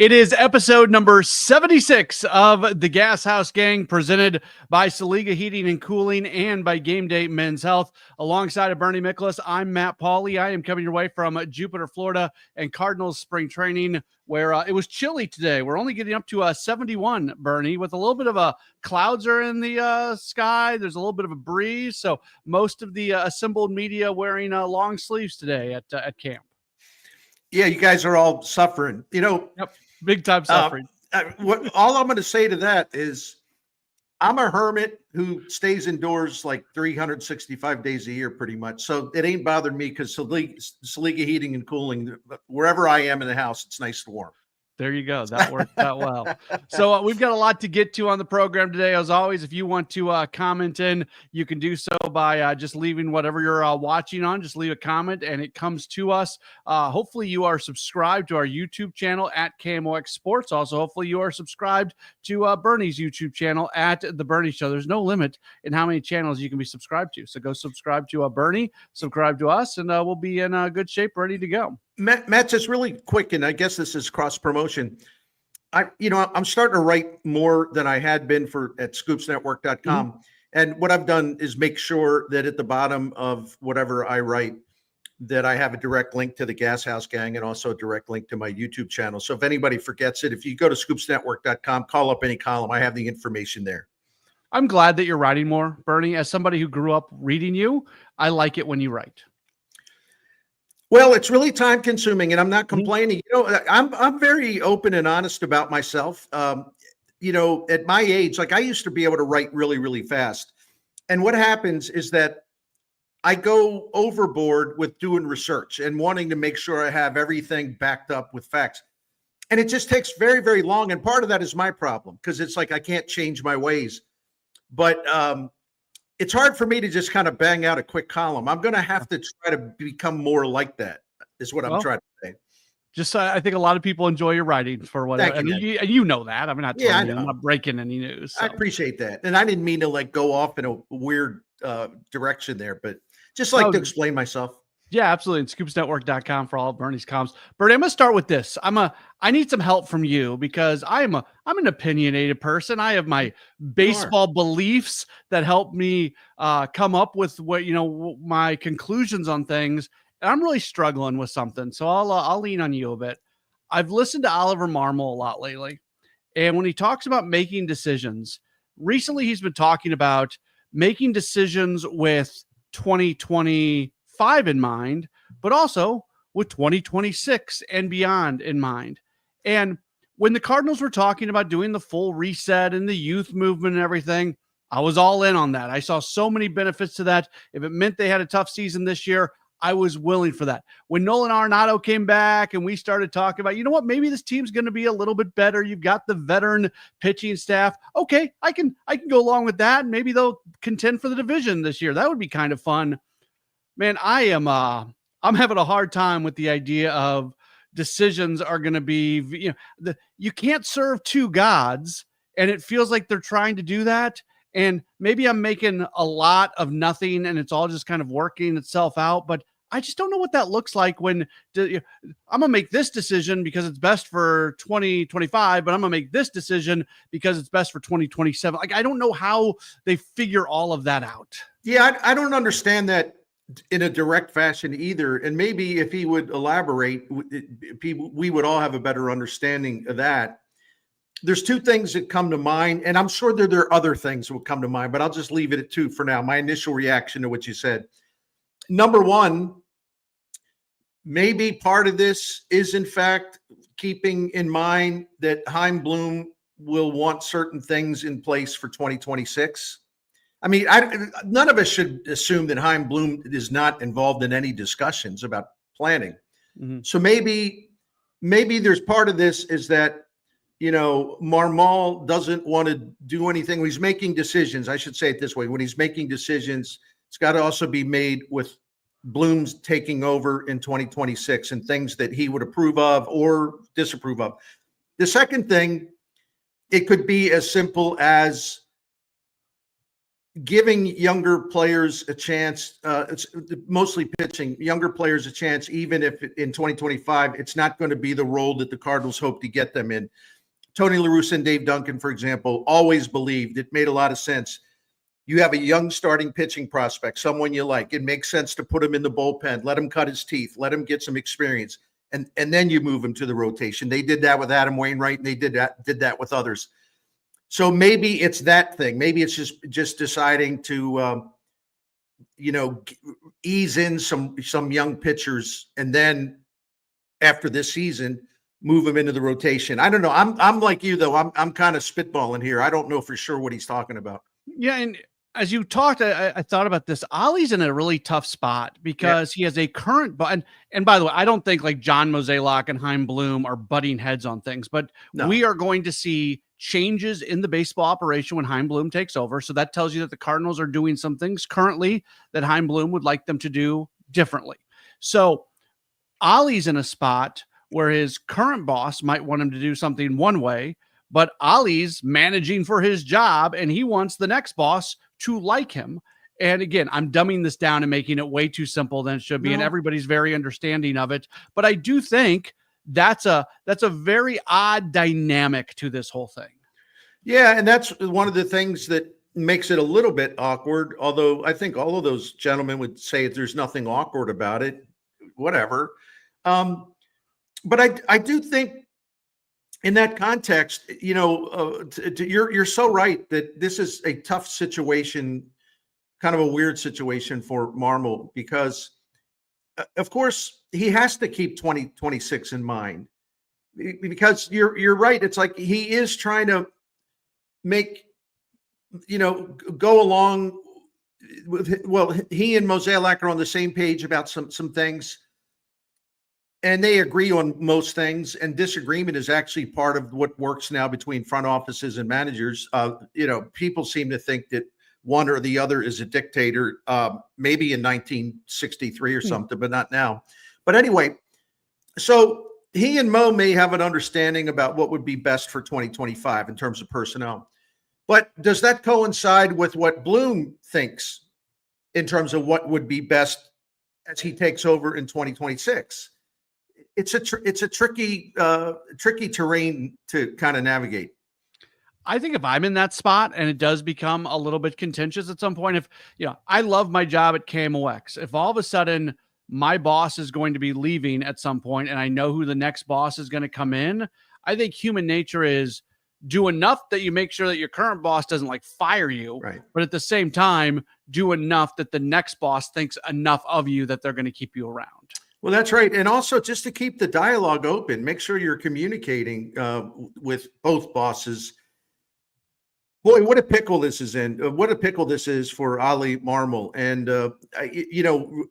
It is episode number 76 of the Gashouse Gang, presented by Saliga Heating and Cooling and by Game Day Men's Health. Alongside of Pauley Miklasz, I'm Matt Pauley. I am coming your way from Jupiter, Florida, and Cardinals spring training, where it was chilly today. We're only getting up to 71, Bernie, with a little bit of a clouds are in the sky. There's a little bit of a breeze. So most of the assembled media wearing long sleeves today at camp. Yeah, you guys are all suffering. Yep. Big time suffering. All I'm going to say to that is I'm a hermit who stays indoors like 365 days a year pretty much. So it ain't bothered me because Saliga Heating and Cooling, wherever I am in the house, it's nice and warm. There you go. That worked out well. So we've got a lot to get to on the program today. As always, if you want to comment in, you can do so by just leaving whatever you're watching on. Just leave a comment and it comes to us. Hopefully you are subscribed to our YouTube channel at KMOX Sports. Also, hopefully you are subscribed to Bernie's YouTube channel at The Bernie Show. There's no limit in how many channels you can be subscribed to. So go subscribe to Bernie, subscribe to us, and we'll be in good shape, ready to go. Matt, just really quick, and I guess this is cross promotion. I'm starting to write more than I had been at scoopsnetwork.com. Mm-hmm. And what I've done is make sure that at the bottom of whatever I write, that I have a direct link to the Gashouse Gang and also a direct link to my YouTube channel. So if anybody forgets it, if you go to scoopsnetwork.com, call up any column, I have the information there. I'm glad that you're writing more, Bernie. As somebody who grew up reading you, I like it when you write. Well, it's really time consuming, and I'm not complaining. I'm very open and honest about myself. At my age, like I used to be able to write really, really fast. And what happens is that I go overboard with doing research and wanting to make sure I have everything backed up with facts. And it just takes very, very long. And part of that is my problem because it's like I can't change my ways. But it's hard for me to just kind of bang out a quick column. I'm going to have to try to become more like that, is what I'm trying to say. Just I think a lot of people enjoy your writing for whatever. And you know that. I'm not telling you, I'm not breaking any news. So. I appreciate that. And I didn't mean to like go off in a weird direction there, but just like to explain myself. Yeah, absolutely. And scoopsnetwork.com for all of Bernie's comms. Bernie, I'm going to start with this. I need some help from you because I'm an opinionated person. I have my baseball beliefs that help me come up with my conclusions on things. And I'm really struggling with something. So I'll lean on you a bit. I've listened to Oliver Marmol a lot lately. And when he talks about making decisions, recently he's been talking about making decisions with 2025 in mind, but also with 2026 and beyond in mind. And when the Cardinals were talking about doing the full reset and the youth movement and everything, I was all in on that. I saw so many benefits to that. If it meant they had a tough season this year, I was willing for that. When Mo and Arenado came back and we started talking about, maybe this team's going to be a little bit better. You've got the veteran pitching staff. Okay, I can go along with that. Maybe they'll contend for the division this year. That would be kind of fun. Man, I'm having a hard time with the idea of decisions are going to be, you can't serve two gods, and it feels like they're trying to do that. And maybe I'm making a lot of nothing and it's all just kind of working itself out, but I just don't know what that looks like when I'm going to make this decision because it's best for 2025, but I'm going to make this decision because it's best for 2027. Like, I don't know how they figure all of that out. Yeah, I don't understand that in a direct fashion either. And maybe if he would elaborate, we would all have a better understanding of that. There's two things that come to mind, and I'm sure there are other things that will come to mind, but I'll just leave it at two for now. My initial reaction to what you said. Number one, maybe part of this is, in fact, keeping in mind that Chaim Bloom will want certain things in place for 2026. I mean, none of us should assume that Chaim Bloom is not involved in any discussions about planning. Mm-hmm. So maybe there's part of this is that, Marmol doesn't want to do anything. When he's making decisions, I should say it this way. When he's making decisions, it's got to also be made with Bloom's taking over in 2026 and things that he would approve of or disapprove of. The second thing, it could be as simple as giving younger players a chance, it's mostly pitching, younger players a chance, even if in 2025, it's not going to be the role that the Cardinals hope to get them in. Tony La Russa and Dave Duncan, for example, always believed it made a lot of sense. You have a young starting pitching prospect, someone you like. It makes sense to put him in the bullpen, let him cut his teeth, let him get some experience, and then you move him to the rotation. They did that with Adam Wainwright, and they did that with others. So maybe it's that thing. Maybe it's just deciding to, ease in some young pitchers, and then after this season, move him into the rotation. I don't know. I'm like you though. I'm kind of spitballing here. I don't know for sure what he's talking about. Yeah, and as you talked, I thought about this. Ollie's in a really tough spot because he has a current, and by the way, I don't think like John Mozeliak and Chaim Bloom are butting heads on things, but we are going to see changes in the baseball operation when Chaim Bloom takes over. So that tells you that the Cardinals are doing some things currently that Chaim Bloom would like them to do differently. So Ollie's in a spot where his current boss might want him to do something one way, but Ollie's managing for his job and he wants the next boss to like him. And again, I'm dumbing this down and making it way too simple than it should be. And everybody's very understanding of it. But I do think that's a very odd dynamic to this whole thing. Yeah. And that's one of the things that makes it a little bit awkward. Although I think all of those gentlemen would say there's nothing awkward about it, whatever. But I do think in that context, you're so right that this is a tough situation, kind of a weird situation for Marmol, because of course he has to keep 2026 in mind, because you're right. It's like he is trying to make, go along with, well, he and Mozeliak are on the same page about some things. And they agree on most things, and disagreement is actually part of what works now between front offices and managers. People seem to think that one or the other is a dictator, maybe in 1963 or something, but not now. But anyway, so he and Mo may have an understanding about what would be best for 2025 in terms of personnel. But does that coincide with what Bloom thinks in terms of what would be best as he takes over in 2026? It's a tricky terrain to kind of navigate. I think if I'm in that spot and it does become a little bit contentious at some point, if I love my job at KMOX, if all of a sudden my boss is going to be leaving at some point and I know who the next boss is going to come in, I think human nature is do enough that you make sure that your current boss doesn't like fire you, right? But at the same time, do enough that the next boss thinks enough of you that they're going to keep you around. Well, that's right. And also just to keep the dialogue open, make sure you're communicating with both bosses. Boy, what a pickle this is in. What a pickle this is for Oli Marmol. And,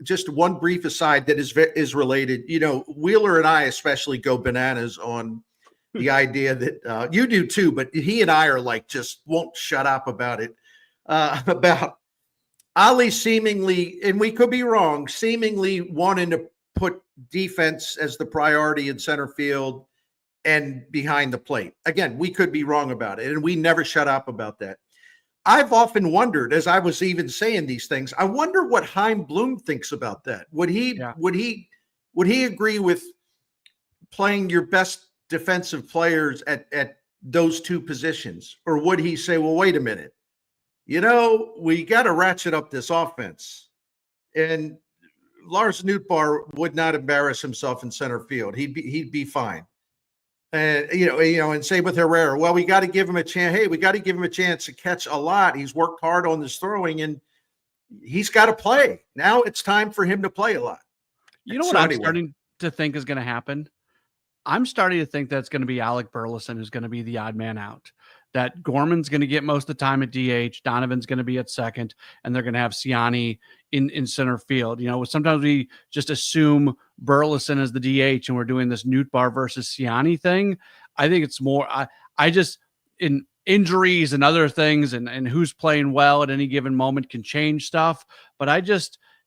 just one brief aside that is related. Wheeler and I especially go bananas on the idea that you do too, but he and I are like just won't shut up about it, about Oli seemingly, and we could be wrong, seemingly wanting to put defense as the priority in center field and behind the plate. Again, we could be wrong about it, and we never shut up about that. I've often wondered, as I was even saying these things, I wonder what Chaim Bloom thinks about that. Would he agree with playing your best defensive players at those two positions? Or would he say, well, wait a minute, we got to ratchet up this offense? And Lars Nootbaar would not embarrass himself in center field. He'd be fine. And and same with Herrera. Well, we got to give him a chance. Hey, we got to give him a chance to catch a lot. He's worked hard on this throwing, and he's got to play. Now it's time for him to play a lot. I'm starting to think is going to happen? I'm starting to think that it's going to be Alec Burleson who's going to be the odd man out. That Gorman's going to get most of the time at DH, Donovan's going to be at second, and they're going to have Siani in center field. Sometimes we just assume Burleson as the DH and we're doing this Nootbaar versus Siani thing. I think it's more, I just, in injuries and other things and who's playing well at any given moment can change stuff. But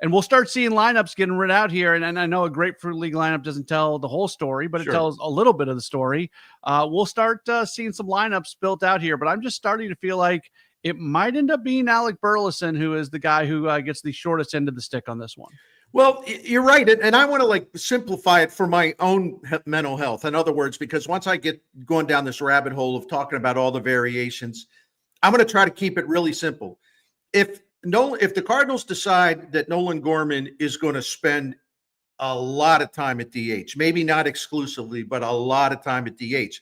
and we'll start seeing lineups getting written out here. And I know a Grapefruit League lineup doesn't tell the whole story, but it tells a little bit of the story. We'll start seeing some lineups built out here. But I'm just starting to feel like it might end up being Alec Burleson, who is the guy who gets the shortest end of the stick on this one. Well, you're right. And I want to like simplify it for my own mental health. In other words, because once I get going down this rabbit hole of talking about all the variations, I'm going to try to keep it really simple. If the Cardinals decide that Nolan Gorman is going to spend a lot of time at DH, maybe not exclusively, but a lot of time at DH,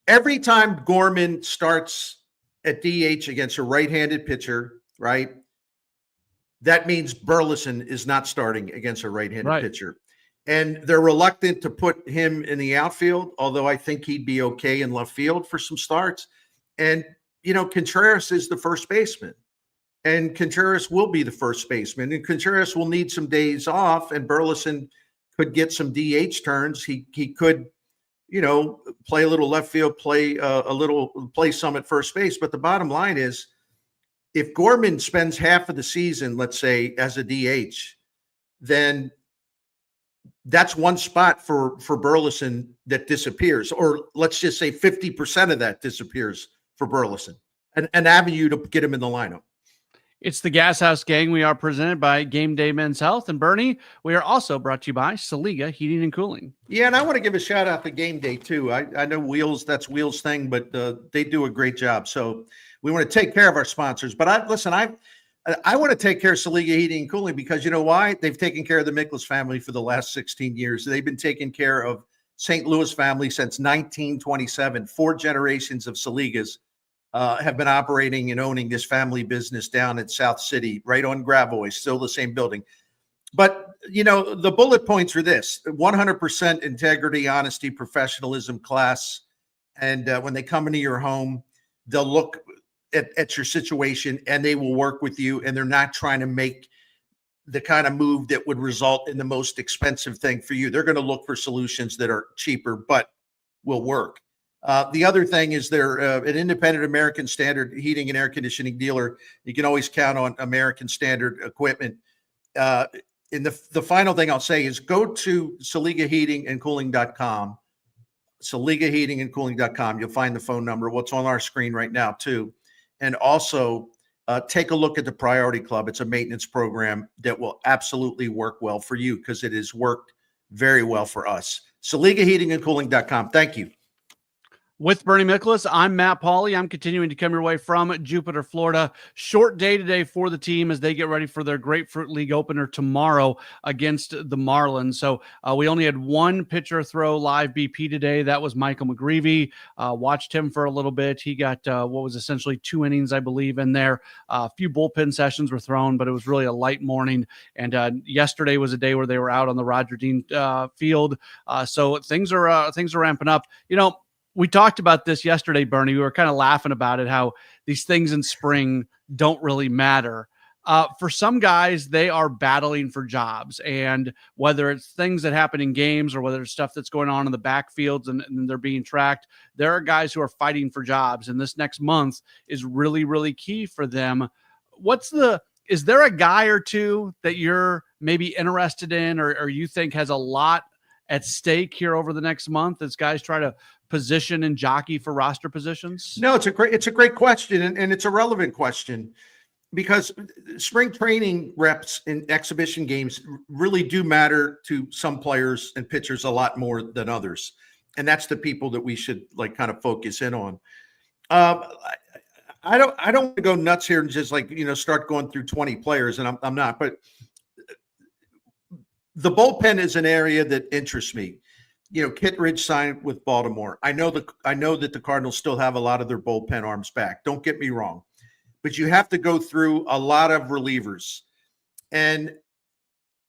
every time Gorman starts at DH against a right-handed pitcher, right? That means Burleson is not starting against a right-handed pitcher. And they're reluctant to put him in the outfield, although I think he'd be okay in left field for some starts. And, Contreras is the first baseman. And Contreras will be the first baseman. And Contreras will need some days off, and Burleson could get some DH turns. He could, play a little left field, play some at first base. But the bottom line is, if Gorman spends half of the season, let's say, as a DH, then that's one spot for Burleson that disappears, or let's just say 50% of that disappears for Burleson, an avenue to get him in the lineup. It's the Gashouse Gang. We are presented by Game Day Men's Health. And Bernie, we are also brought to you by Saliga Heating and Cooling. Yeah, and I want to give a shout out to Game Day too. I know that's Wheels thing, but they do a great job. So we want to take care of our sponsors. But I want to take care of Saliga Heating and Cooling because you know why? They've taken care of the Miklasz family for the last 16 years. They've been taking care of St. Louis family since 1927. 4 generations of Saligas have been operating and owning this family business down in South City, right on Gravois, still the same building. But, the bullet points are this: 100% integrity, honesty, professionalism, class. And when they come into your home, they'll look at your situation and they will work with you. And they're not trying to make the kind of move that would result in the most expensive thing for you. They're going to look for solutions that are cheaper, but will work. The other thing is they're an independent American Standard heating and air conditioning dealer. You can always count on American Standard equipment. And the final thing I'll say is go to SaligaHeatingandCooling.com. SaligaHeatingandCooling.com. You'll find the phone number. What's on our screen right now too. And also take a look at the Priority Club. It's a maintenance program that will absolutely work well for you because it has worked very well for us. SaligaHeatingandCooling.com. Thank you. With Pauley Miklasz, I'm Matt Pauley. I'm continuing to come your way from Jupiter, Florida. Short day today for the team as they get ready for their Grapefruit League opener tomorrow against the Marlins. So we only had one pitcher throw live BP today. That was Michael McGreevy. Watched him for a little bit. He got what was essentially 2 innings, I believe, in there. A few bullpen sessions were thrown, but it was really a light morning. And yesterday was a day where they were out on the Roger Dean field. So things are ramping up. We talked about this yesterday, Bernie. We were kind of laughing about it, how these things in spring don't really matter. For some guys, they are battling for jobs. And whether it's things that happen in games or whether it's stuff that's going on in the backfields and they're being tracked, there are guys who are fighting for jobs. And this next month is really, really key for them. Is there a guy or two that you're maybe interested in or you think has a lot at stake here over the next month as guys try to position and jockey for roster positions? No, it's a great question, and it's a relevant question because spring training reps in exhibition games really do matter to some players and pitchers a lot more than others, and that's the people that we should kind of focus in on. I don't want to go nuts here and just start going through 20 players, and I'm not, but the bullpen is an area that interests me. Kittredge signed with Baltimore. I know that the Cardinals still have a lot of their bullpen arms back. Don't get me wrong, but you have to go through a lot of relievers, and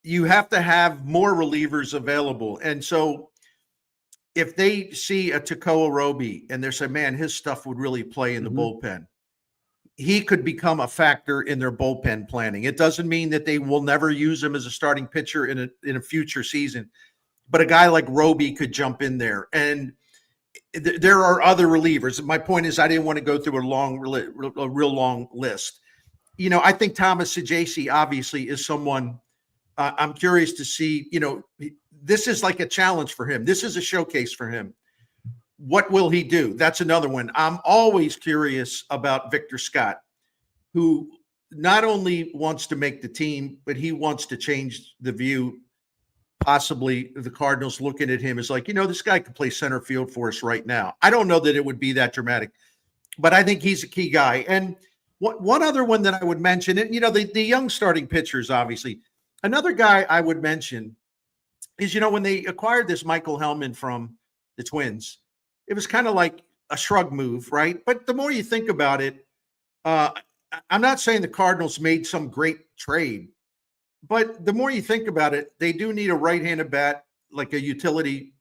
you have to have more relievers available. And so, if they see a Tekoa Roby and they say, "Man, his stuff would really play in the bullpen," he could become a factor in their bullpen planning. It doesn't mean that they will never use him as a starting pitcher in a future season. But a guy like Roby could jump in there. And there are other relievers. My point is I didn't want to go through a real long list. I think Thomas Saggese obviously is someone I'm curious to see. This is like a challenge for him. This is a showcase for him. what will he do? That's another one. I'm always curious about Victor Scott, who not only wants to make the team, but he wants to change the view. Possibly the Cardinals looking at him as like, this guy could play center field for us right now. I don't know that it would be that dramatic, but I think he's a key guy. And one other one that I would mention, and the young starting pitchers, obviously. Another guy I would mention is, when they acquired this Michael Hellman from the Twins, it was kind of like a shrug move, right? But the more you think about it, I'm not saying the Cardinals made some great trade, but the more you think about it, they do need a right-handed bat, like a utility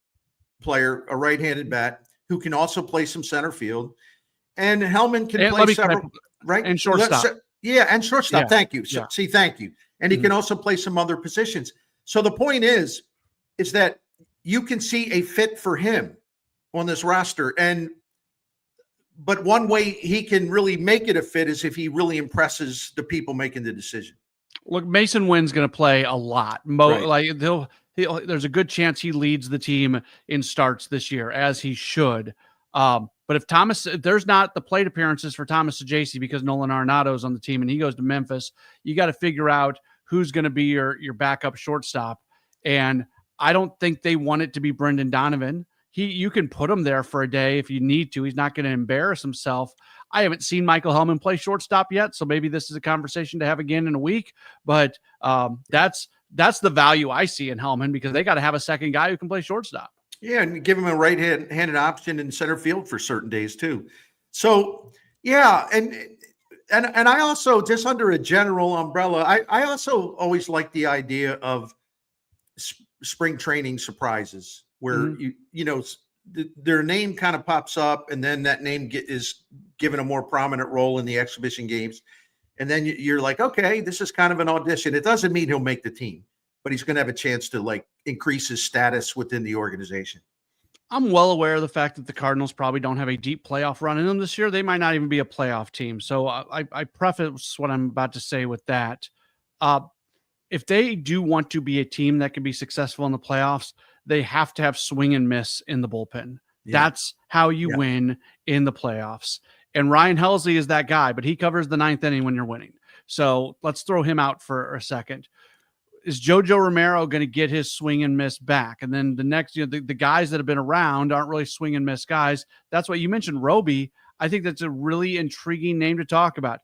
player, a right-handed bat who can also play some center field. And Hellman can play several, right? And shortstop. And shortstop. Yeah. Thank you. Yeah. See, thank you. And he can also play some other positions. So the point is that you can see a fit for him on this roster. But one way he can really make it a fit is if he really impresses the people making the decision. Look, Mason Wynn's going to play a lot. Right. There's a good chance he leads the team in starts this year, as he should. But if there's not the plate appearances for Thomas Saggese because Nolan Arenado is on the team and he goes to Memphis, you got to figure out who's going to be your backup shortstop. And I don't think they want it to be Brendan Donovan. You can put him there for a day if you need to. He's not going to embarrass himself. I haven't seen Michael Hellman play shortstop yet, so maybe this is a conversation to have again in a week. But that's the value I see in Hellman, because they got to have a second guy who can play shortstop. Yeah, and give him a right-handed option in center field for certain days too. So yeah, and I also, just under a general umbrella, I also always like the idea of spring training surprises, where their name kind of pops up, and then that name is given a more prominent role in the exhibition games. And then you're like, okay, this is kind of an audition. It doesn't mean he'll make the team, but he's going to have a chance to increase his status within the organization. I'm well aware of the fact that the Cardinals probably don't have a deep playoff run in them this year. They might not even be a playoff team. So I preface what I'm about to say with that. If they do want to be a team that can be successful in the playoffs, they have to have swing and miss in the bullpen. Yeah. That's how you win in the playoffs. And Ryan Helsley is that guy, but he covers the ninth inning when you're winning. So let's throw him out for a second. Is Jojo Romero going to get his swing and miss back? And then the next, the guys that have been around aren't really swing and miss guys. That's what you mentioned, Roby. I think that's a really intriguing name to talk about.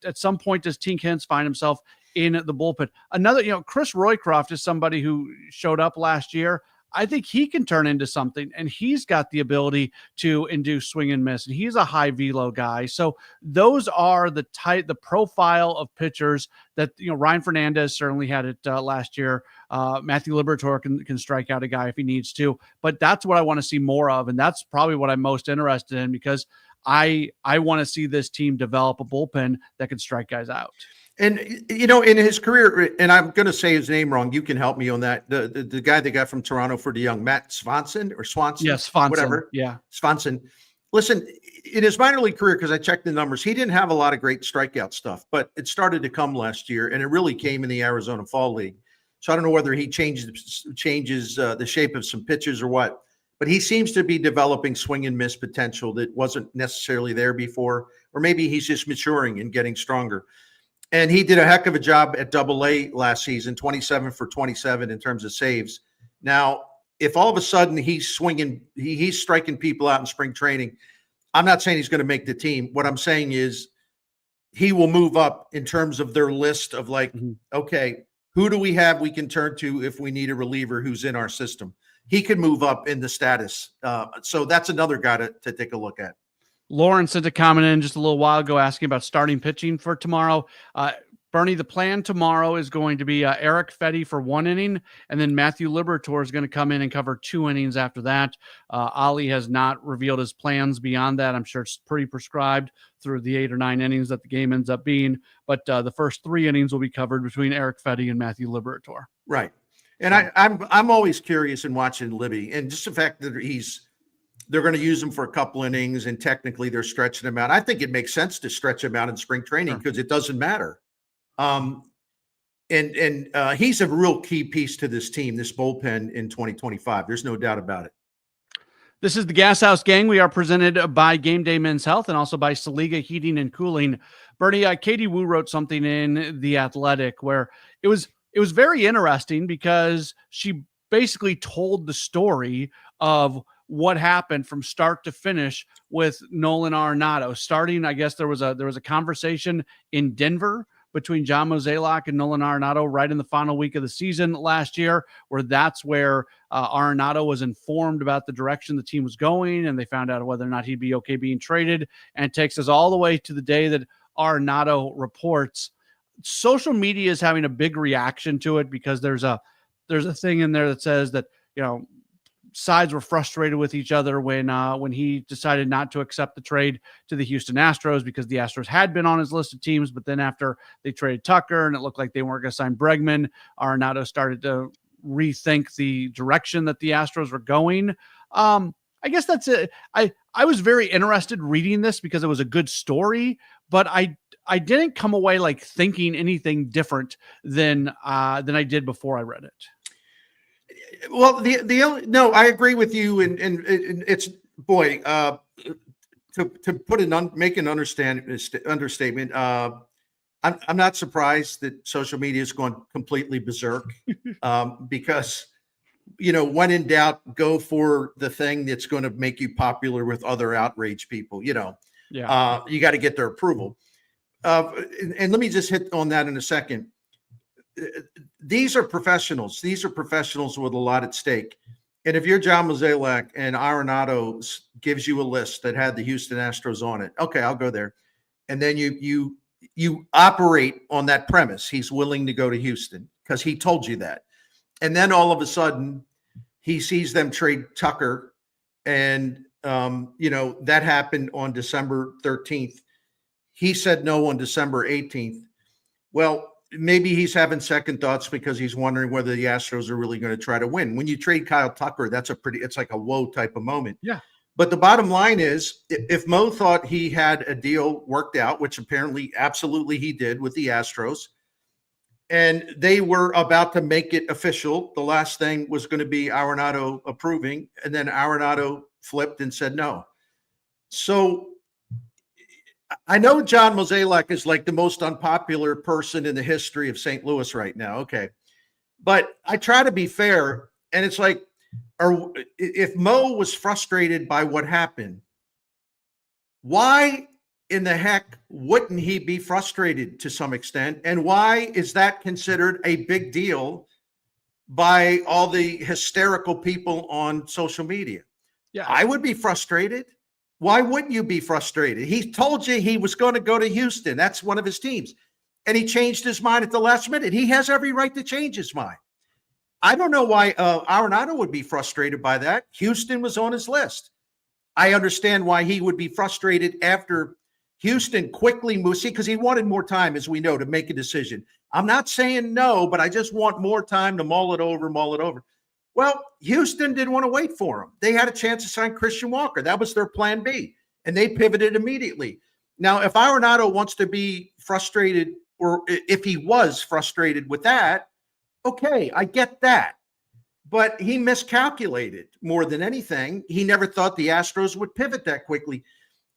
At some point, does Tink Hens find himself in the bullpen? Another, Chris Roycroft is somebody who showed up last year. I think he can turn into something, and he's got the ability to induce swing and miss, and he's a high velo guy. So those are the profile of pitchers that, Ryan Fernandez certainly had it last year. Matthew Liberatore can strike out a guy if he needs to, but that's what I want to see more of. And that's probably what I'm most interested in, because I want to see this team develop a bullpen that can strike guys out. And, in his career, and I'm going to say his name wrong, you can help me on that. The guy they got from Toronto for the young, Matt Swanson. Yes, Swanson. Whatever. Yeah. Swanson. Listen, in his minor league career, because I checked the numbers, he didn't have a lot of great strikeout stuff, but it started to come last year, and it really came in the Arizona Fall League. So I don't know whether he changes the shape of some pitches or what, but he seems to be developing swing and miss potential that wasn't necessarily there before, or maybe he's just maturing and getting stronger. And he did a heck of a job at Double-A last season, 27 for 27 in terms of saves. Now, if all of a sudden he's striking people out in spring training, I'm not saying he's going to make the team. What I'm saying is he will move up in terms of their list of okay, who do we have we can turn to if we need a reliever who's in our system? He could move up in the status. So that's another guy to take a look at. Lauren sent a comment in just a little while ago asking about starting pitching for tomorrow. Bernie, the plan tomorrow is going to be Eric Fetty for 1 inning, and then Matthew Liberatore is going to come in and cover 2 innings after that. Oli has not revealed his plans beyond that. I'm sure it's pretty prescribed through the 8 or 9 innings that the game ends up being, but the first 3 innings will be covered between Eric Fetty and Matthew Liberatore. Right. And I'm always curious in watching Libby, and just the fact that they're going to use him for a couple innings, and technically they're stretching him out. I think it makes sense to stretch him out in spring training because it doesn't matter. And he's a real key piece to this team, this bullpen in 2025. There's no doubt about it. This is the Gashouse Gang. We are presented by Game Day Men's Health and also by Saliga Heating and Cooling. Bernie, Katie Wu wrote something in The Athletic where it was very interesting because she basically told the story of what happened from start to finish with Nolan Arenado. Starting, I guess there was a conversation in Denver between John Mozeliak and Nolan Arenado right in the final week of the season last year, where that's where Arenado was informed about the direction the team was going, and they found out whether or not he'd be okay being traded. And it takes us all the way to the day that Arenado reports. Social media is having a big reaction to it because there's a thing in there that says that, sides were frustrated with each other when he decided not to accept the trade to the Houston Astros because the Astros had been on his list of teams. But then after they traded Tucker and it looked like they weren't going to sign Bregman, Arenado started to rethink the direction that the Astros were going. I guess that's it. I was very interested reading this because it was a good story, but I didn't come away like thinking anything different than I did before I read it. Well, no, I agree with you, and it's boy to put make an understatement. I'm not surprised that social media has gone completely berserk because when in doubt, go for the thing that's going to make you popular with other outraged people. You got to get their approval. And let me just hit on that in a second. These are professionals. These are professionals with a lot at stake. And if you're John Mozeliak and Arenado gives you a list that had the Houston Astros on it, okay, I'll go there. And then you operate on that premise. He's willing to go to Houston because he told you that. And then all of a sudden he sees them trade Tucker. And, that happened on December 13th. He said no on December 18th. Well, maybe he's having second thoughts because he's wondering whether the Astros are really going to try to win. When you trade Kyle Tucker, it's like a whoa type of moment. Yeah. But the bottom line is, if Mo thought he had a deal worked out, which apparently absolutely he did with the Astros, and they were about to make it official, the last thing was going to be Arenado approving, and then Arenado flipped and said no. So I know John Mozeliak is like the most unpopular person in the history of St. Louis right now. Okay. But I try to be fair. And it's like, if Mo was frustrated by what happened, why in the heck wouldn't he be frustrated to some extent? And why is that considered a big deal by all the hysterical people on social media? Yeah. I would be frustrated. Why wouldn't you be frustrated? He told you he was going to go to Houston. That's one of his teams. And he changed his mind at the last minute. He has every right to change his mind. I don't know why Arenado would be frustrated by that. Houston was on his list. I understand why he would be frustrated after Houston quickly moved. See, because he wanted more time, as we know, to make a decision. I'm not saying no, but I just want more time to mull it over. Well, Houston didn't want to wait for him. They had a chance to sign Christian Walker. That was their plan B, and they pivoted immediately. Now, if Arenado wants to be frustrated, or if he was frustrated with that, okay, I get that. But he miscalculated more than anything. He never thought the Astros would pivot that quickly.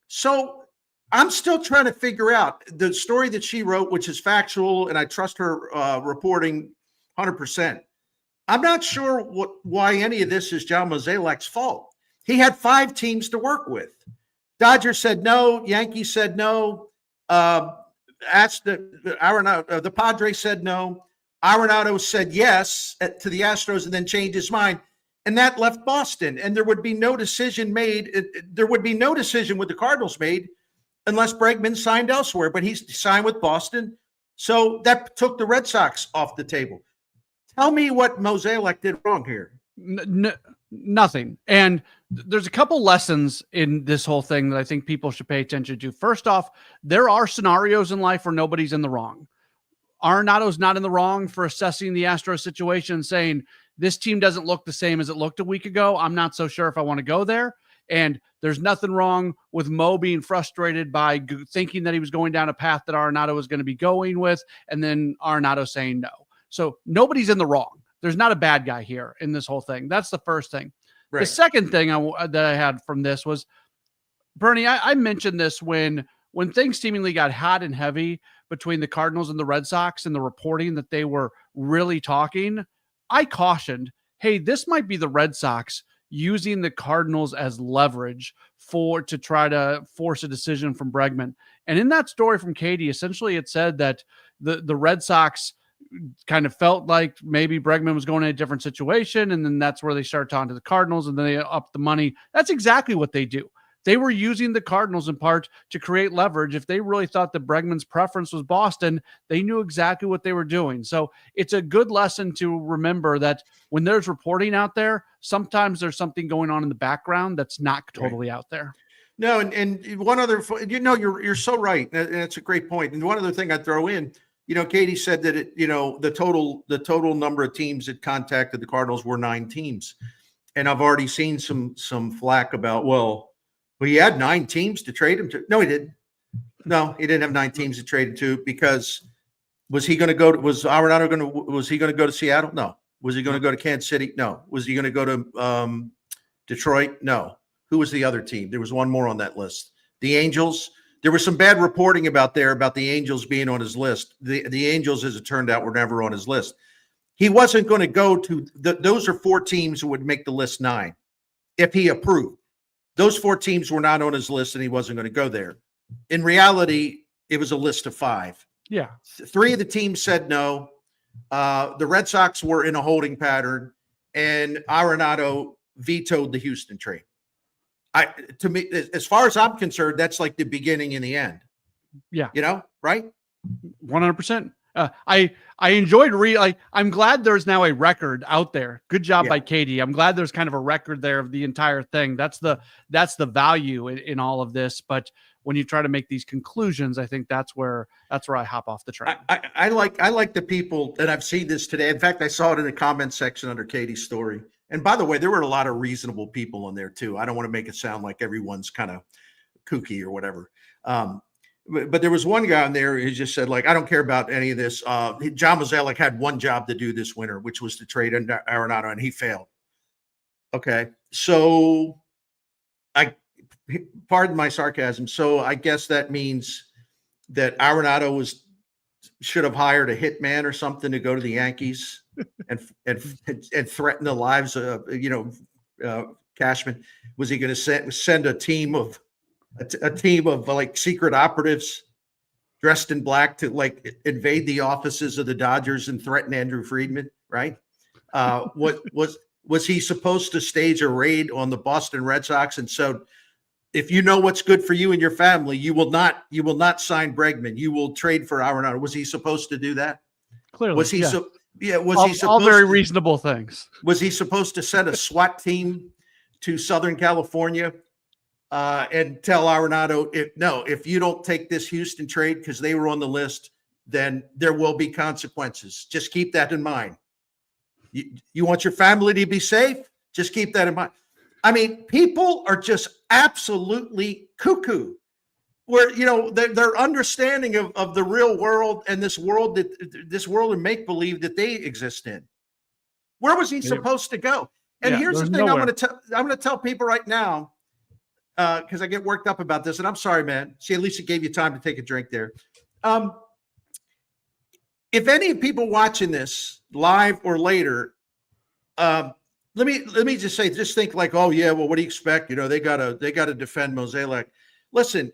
So I'm still trying to figure out the story that she wrote, which is factual, and I trust her reporting 100%. I'm not sure why any of this is John Mozeliak's fault. He had 5 teams to work with. Dodgers said no. Yankees said no. Arenado, the Padres said no. Arenado said yes to the Astros and then changed his mind. And that left Boston. And there would be no decision made. There would be no decision with the Cardinals made unless Bregman signed elsewhere. But he signed with Boston. So that took the Red Sox off the table. Tell me what Mozeliak did wrong here. Nothing. And there's a couple lessons in this whole thing that I think people should pay attention to. First off, there are scenarios in life where nobody's in the wrong. Arenado's not in the wrong for assessing the Astros situation and saying, this team doesn't look the same as it looked a week ago. I'm not so sure if I want to go there. And there's nothing wrong with Mo being frustrated by thinking that he was going down a path that Arenado was going to be going with, and then Arenado saying no. So nobody's in the wrong. There's not a bad guy here in this whole thing. That's the first thing. The second thing that I had from this was, Bernie, I mentioned this when things seemingly got hot and heavy between the Cardinals and the Red Sox and the reporting that they were really talking. I cautioned, hey, this might be the Red Sox using the Cardinals as leverage to try to force a decision from Bregman. And in that story from Katie, essentially it said that the Red Sox kind of felt like maybe Bregman was going in a different situation. And then that's where they started talking to the Cardinals and then they upped the money. That's exactly what they do. They were using the Cardinals in part to create leverage. If they really thought that Bregman's preference was Boston, they knew exactly what they were doing. So it's a good lesson to remember that when there's reporting out there, sometimes there's something going on in the background that's not totally out there. No, and one other, you're so right. That's a great point. And one other thing I'd throw in, Katie said that the total number of teams that contacted the Cardinals were 9 teams, and I've already seen some flack about he had 9 teams to trade him to. No, he didn't. No, he didn't have 9 teams to trade him to because was Arenado going to go to Seattle? No. Was he going to go to Kansas City? No. Was he going to go to Detroit? No. Who was the other team? There was one more on that list. The Angels. There was some bad reporting about the Angels being on his list. The Angels, as it turned out, were never on his list. He wasn't going to go to those are 4 teams who would make the list 9 if he approved. Those 4 teams were not on his list, and he wasn't going to go there. In reality, it was a list of 5. Yeah. 3 of the teams said no. The Red Sox were in a holding pattern, and Arenado vetoed the Houston trade. To me, as far as I'm concerned, that's like the beginning and the end. Yeah. Right? 100%. I enjoyed I'm glad there's now a record out there. Good job by Katie. I'm glad there's kind of a record there of the entire thing. That's the value in all of this. But when you try to make these conclusions, I think that's where I hop off the train. I like the people, and I've seen this today. In fact, I saw it in the comment section under Katie's story. And by the way, there were a lot of reasonable people in there too. I don't want to make it sound like everyone's kind of kooky or whatever. But there was one guy in there who just said, I don't care about any of this. John Mozeliak had one job to do this winter, which was to trade Arenado, and he failed. Okay. So pardon my sarcasm. So I guess that means that Arenado should have hired a hitman or something to go to the Yankees and threaten the lives of, Cashman. Was he going to send a team of secret operatives dressed in black to invade the offices of the Dodgers and threaten Andrew Friedman, right? Was he supposed to stage a raid on the Boston Red Sox? And so if you know what's good for you and your family, you will not sign Bregman. You will trade for Arenado. Was he supposed to do that? Clearly. Was he all very reasonable things. Was he supposed to send a SWAT team to Southern California and tell Arenado, if you don't take this Houston trade because they were on the list, then there will be consequences. Just keep that in mind. You want your family to be safe? Just keep that in mind. I mean, people are just absolutely cuckoo. Where their understanding of the real world and this world of make believe that they exist in. Where was he supposed to go? And here's the thing: I'm going to tell people right now. Because I get worked up about this, and I'm sorry, man. See, at least it gave you time to take a drink there. If any people watching this live or later, let me just say, just think what do you expect? They gotta defend Mozeliak. Listen,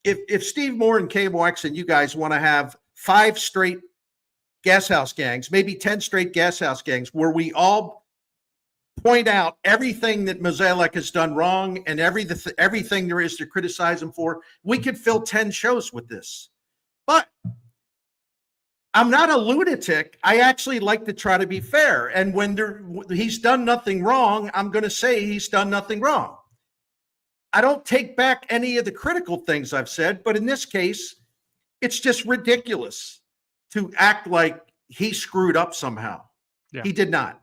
if Steve Moore and KMOX and you guys want to have 5 straight Gashouse gangs, maybe 10 straight Gashouse gangs, where we all point out everything that Mozeliak has done wrong and everything there is to criticize him for, we could fill 10 shows with this. But I'm not a lunatic. I actually like to try to be fair. And when he's done nothing wrong, I'm going to say he's done nothing wrong. I don't take back any of the critical things I've said, but in this case, it's just ridiculous to act like he screwed up somehow. Yeah. He did not.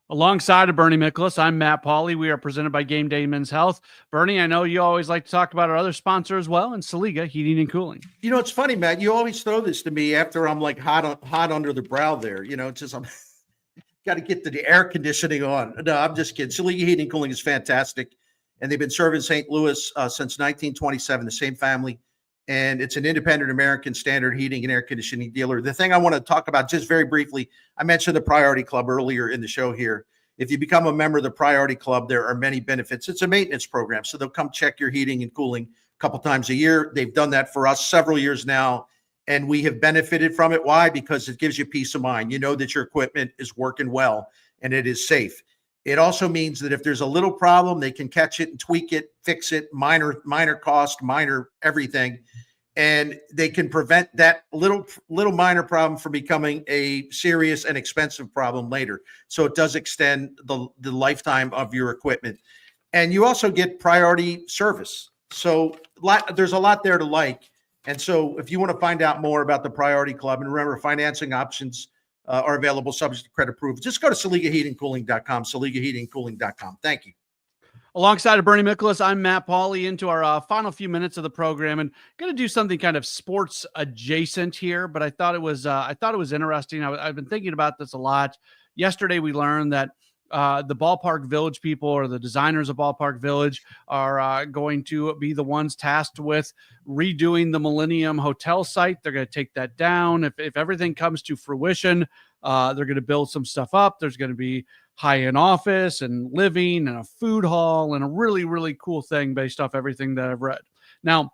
Alongside of Bernie Miklasz, I'm Matt Pauley. We are presented by Game Day Men's Health. Bernie, I know you always like to talk about our other sponsor as well, and Saliga Heating and Cooling. It's funny, Matt. You always throw this to me after I'm hot under the brow there. It's just got to get the air conditioning on. No, I'm just kidding. Saliga Heating and Cooling is fantastic. And they've been serving St. Louis since 1927, the same family. And it's an independent American standard heating and air conditioning dealer. The thing I want to talk about just very briefly, I mentioned the Priority Club earlier in the show here. If you become a member of the Priority Club, there are many benefits. It's a maintenance program. So they'll come check your heating and cooling a couple times a year. They've done that for us several years now, and we have benefited from it. Why? Because it gives you peace of mind. You know that your equipment is working well and it is safe. It also means that if there's a little problem, they can catch it and tweak it, fix it, minor cost, minor everything. And they can prevent that little minor problem from becoming a serious and expensive problem later. So it does extend the lifetime of your equipment. And you also get priority service. So there's a lot there to like. And so if you want to find out more about the Priority Club, and remember, financing options are available subject to credit approval, just go to SaligaHeatingCooling.com, SaligaHeatingCooling.com. Thank you. Alongside of Bernie Miklasz, I'm Matt Pauley into our final few minutes of the program, and going to do something kind of sports adjacent here. But I thought it was interesting. I've been thinking about this a lot. Yesterday, we learned that the Ballpark Village people, or the designers of Ballpark Village, are going to be the ones tasked with redoing the Millennium Hotel site. They're going to take that down. If everything comes to fruition, they're going to build some stuff up. There's going to be high-end office and living and a food hall and a really, really cool thing based off everything that I've read. Now,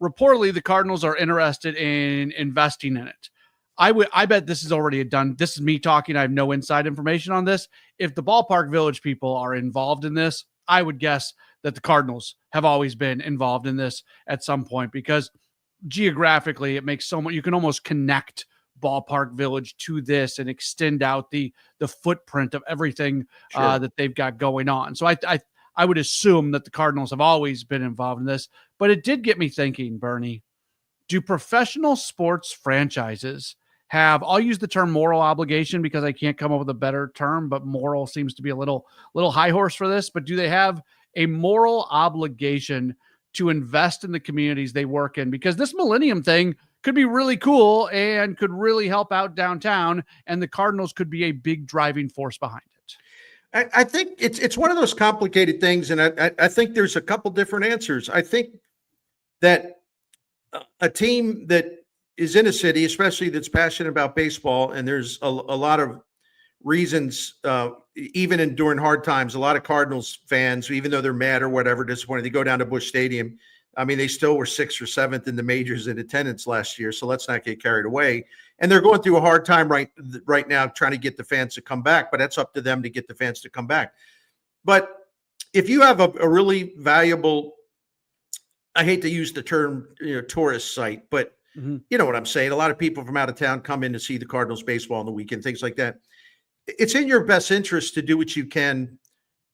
reportedly, the Cardinals are interested in investing in it. I bet this is already done. This is me talking. I have no inside information on this. If the Ballpark Village people are involved in this, I would guess that the Cardinals have always been involved in this at some point, because geographically it makes so much. You can almost connect Ballpark Village to this and extend out the footprint of everything that they've got going on. So I would assume that the Cardinals have always been involved in this. But it did get me thinking, Bernie, do professional sports franchises have, I'll use the term moral obligation because I can't come up with a better term, but moral seems to be a little high horse for this, but do they have a moral obligation to invest in the communities they work in? Because this Millennium thing could be really cool and could really help out downtown, and the Cardinals could be a big driving force behind it. I think it's one of those complicated things, and I think there's a couple different answers. I think that a team that is in a city, especially that's passionate about baseball, and there's a lot of reasons, even during hard times, a lot of Cardinals fans, even though they're mad or whatever, disappointed, they go down to Busch Stadium. I mean, they still were 6th or 7th in the majors in attendance last year, so let's not get carried away. And they're going through a hard time right now trying to get the fans to come back, but that's up to them to get the fans to come back. But if you have a really valuable, I hate to use the term, tourist site, but you know what I'm saying? A lot of people from out of town come in to see the Cardinals baseball on the weekend, things like that. It's in your best interest to do what you can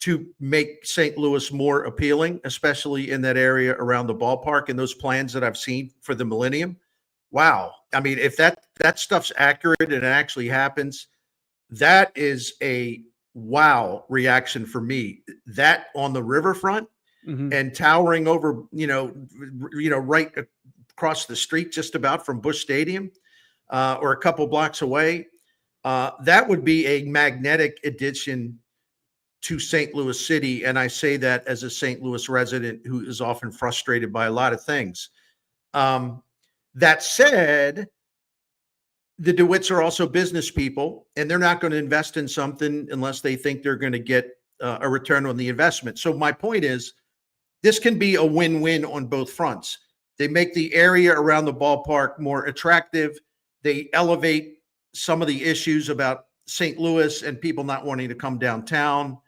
to make St. Louis more appealing, especially in that area around the ballpark and those plans that I've seen for the Millennium. Wow. I mean, if that stuff's accurate and it actually happens, that is a wow reaction for me. That on the riverfront and towering over, right across the street, just about from Busch Stadium, or a couple blocks away, that would be a magnetic addition to St. Louis City. And I say that as a St. Louis resident who is often frustrated by a lot of things. That said, the DeWitts are also business people, and they're not going to invest in something unless they think they're going to get a return on the investment. So my point is, this can be a win-win on both fronts. They make the area around the ballpark more attractive. They elevate some of the issues about St. Louis and people not wanting to come downtown,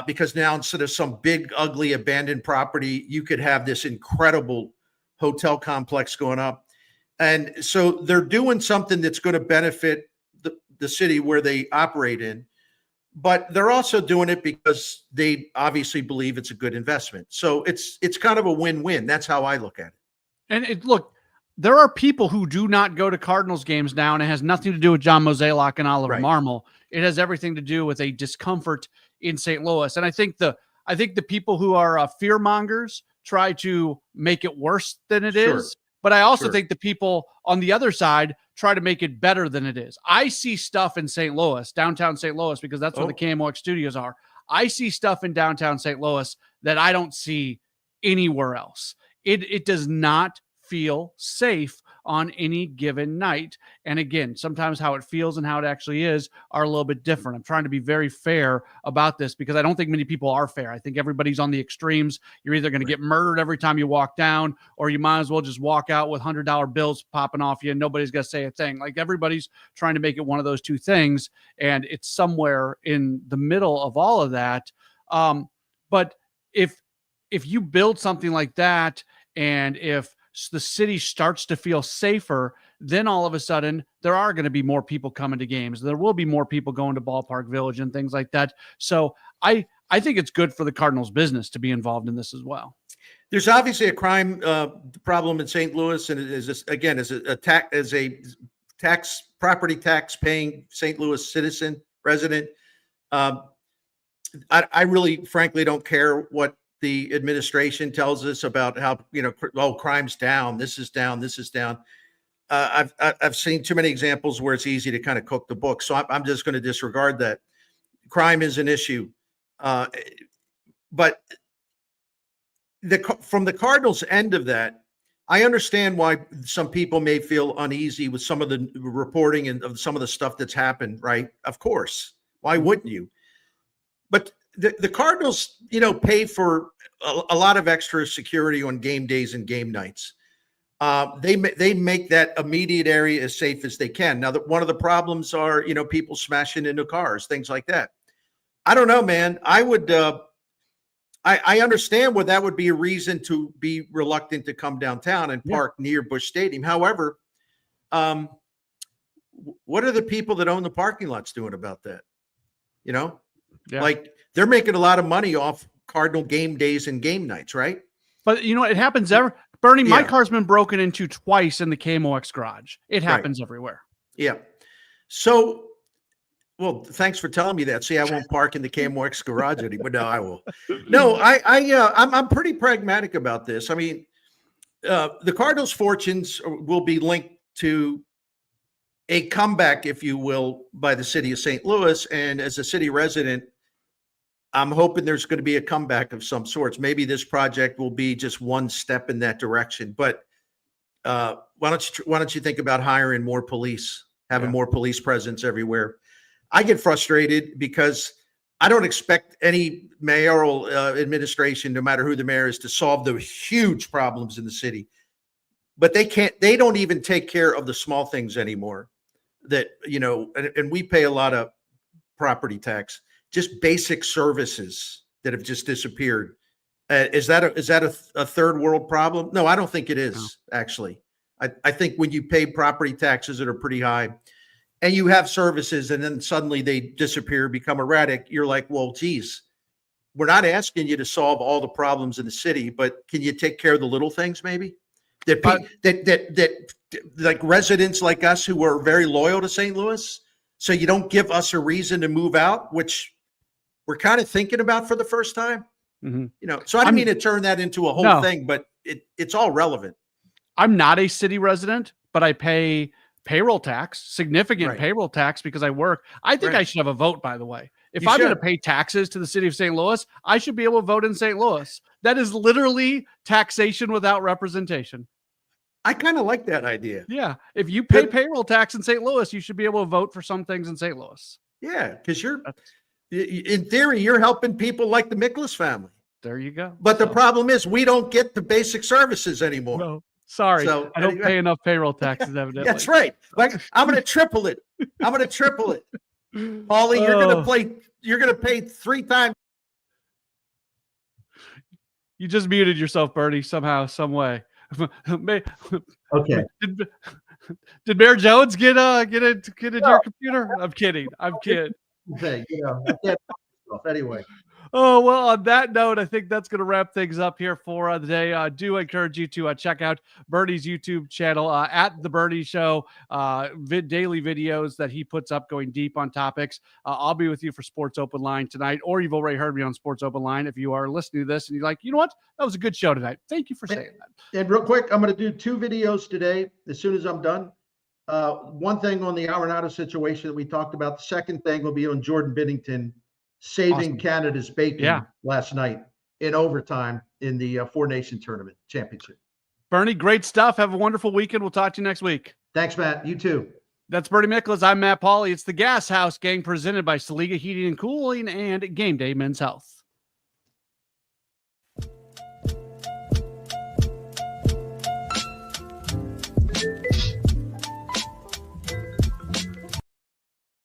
because now instead of some big, ugly, abandoned property, you could have this incredible hotel complex going up. And so they're doing something that's going to benefit the city where they operate in, but they're also doing it because they obviously believe it's a good investment. So it's kind of a win-win. That's how I look at it. And look, there are people who do not go to Cardinals games now, and it has nothing to do with John Mozeliak and Oliver Marmol. It has everything to do with a discomfort in St. Louis. And I think the people who are fear mongers try to make it worse than it is. But I also think the people on the other side try to make it better than it is. I see stuff in St. Louis, downtown St. Louis, because that's where the KMOX studios are. I see stuff in downtown St. Louis that I don't see anywhere else. It does not feel safe on any given night. And again, sometimes how it feels and how it actually is are a little bit different. I'm trying to be very fair about this because I don't think many people are fair. I think everybody's on the extremes. You're either going to get murdered every time you walk down, or you might as well just walk out with $100 bills popping off you and nobody's going to say a thing. Like, everybody's trying to make it one of those two things, and it's somewhere in the middle of all of that. But if you build something like that, and if the city starts to feel safer, then all of a sudden there are going to be more people coming to games. There will be more people going to Ballpark Village and things like that. So I think it's good for the Cardinals business to be involved in this as well. There's obviously a crime problem in St. Louis, and as a property tax paying St. Louis citizen resident. I really, frankly, don't care what the administration tells us about how, crime's down, this is down. I've seen too many examples where it's easy to kind of cook the book. So I'm just going to disregard that. Crime is an issue. But from the Cardinals' end of that, I understand why some people may feel uneasy with some of the reporting and of some of the stuff that's happened, right? Of course. Why wouldn't you? But the Cardinals, pay for a lot of extra security on game days and game nights. They make that immediate area as safe as they can. Now, one of the problems are, people smashing into cars, things like that. I don't know, man. I would, I understand where that would be a reason to be reluctant to come downtown and park near Busch Stadium. However, what are the people that own the parking lots doing about that? Like, they're making a lot of money off Cardinal game days and game nights, right? But it happens Bernie, my car's been broken into twice in the KMOX garage. It happens everywhere. Yeah. So, well, thanks for telling me that. See, I won't park in the KMOX garage anymore. No, I will. No, I'm pretty pragmatic about this. I mean, the Cardinals' fortunes will be linked to a comeback, if you will, by the city of St. Louis. And as a city resident, I'm hoping there's going to be a comeback of some sorts. Maybe this project will be just one step in that direction. But why don't you think about hiring more police, having more police presence everywhere? I get frustrated because I don't expect any mayoral administration, no matter who the mayor is, to solve the huge problems in the city. But they don't even take care of the small things anymore. That, and we pay a lot of property tax. Just basic services that have just disappeared. Is that a third world problem? No, I don't think it is, actually. I think when you pay property taxes that are pretty high and you have services and then suddenly they disappear, become erratic, you're like, well, geez, we're not asking you to solve all the problems in the city, but can you take care of the little things maybe? That like residents like us who are very loyal to St. Louis, so you don't give us a reason to move out, which we're kind of thinking about for the first time. Mm-hmm. So I didn't mean to turn that into a whole thing, but it's all relevant. I'm not a city resident, but I pay payroll tax, significant payroll tax, because I work. I think I should have a vote, by the way. If I'm going to pay taxes to the city of St. Louis, I should be able to vote in St. Louis. That is literally taxation without representation. I kind of like that idea. Yeah. If you pay payroll tax in St. Louis, you should be able to vote for some things in St. Louis. Yeah, because in theory, you're helping people like the Miklasz family. There you go. But the problem is we don't get the basic services anymore. No, sorry. So, I don't pay enough payroll taxes, evidently. That's right. Like, I'm going to triple it. Paulie, you're going to pay 3 times. You just muted yourself, Bernie, somehow, some way. Okay. Did Mayor Jones get into your computer? I'm kidding. Okay, anyway. Oh, well, on that note, I think that's going to wrap things up here for the day. I do encourage you to check out Bernie's YouTube channel at The Bernie Show, daily videos that he puts up going deep on topics. I'll be with you for Sports Open Line tonight, or you've already heard me on Sports Open Line if you are listening to this and you're like, you know what? That was a good show tonight. Thank you for saying that. And real quick, I'm going to do 2 videos today as soon as I'm done. One thing on the Arenado situation that we talked about. The second thing will be on Jordan Binnington saving Awesome. Canada's bacon Yeah. last night in overtime in the Four Nation Tournament Championship. Bernie, great stuff. Have a wonderful weekend. We'll talk to you next week. Thanks, Matt. You too. That's Bernie Miklasz. I'm Matt Pauley. It's the Gashouse Gang presented by Saliga Heating and Cooling and Game Day Men's Health.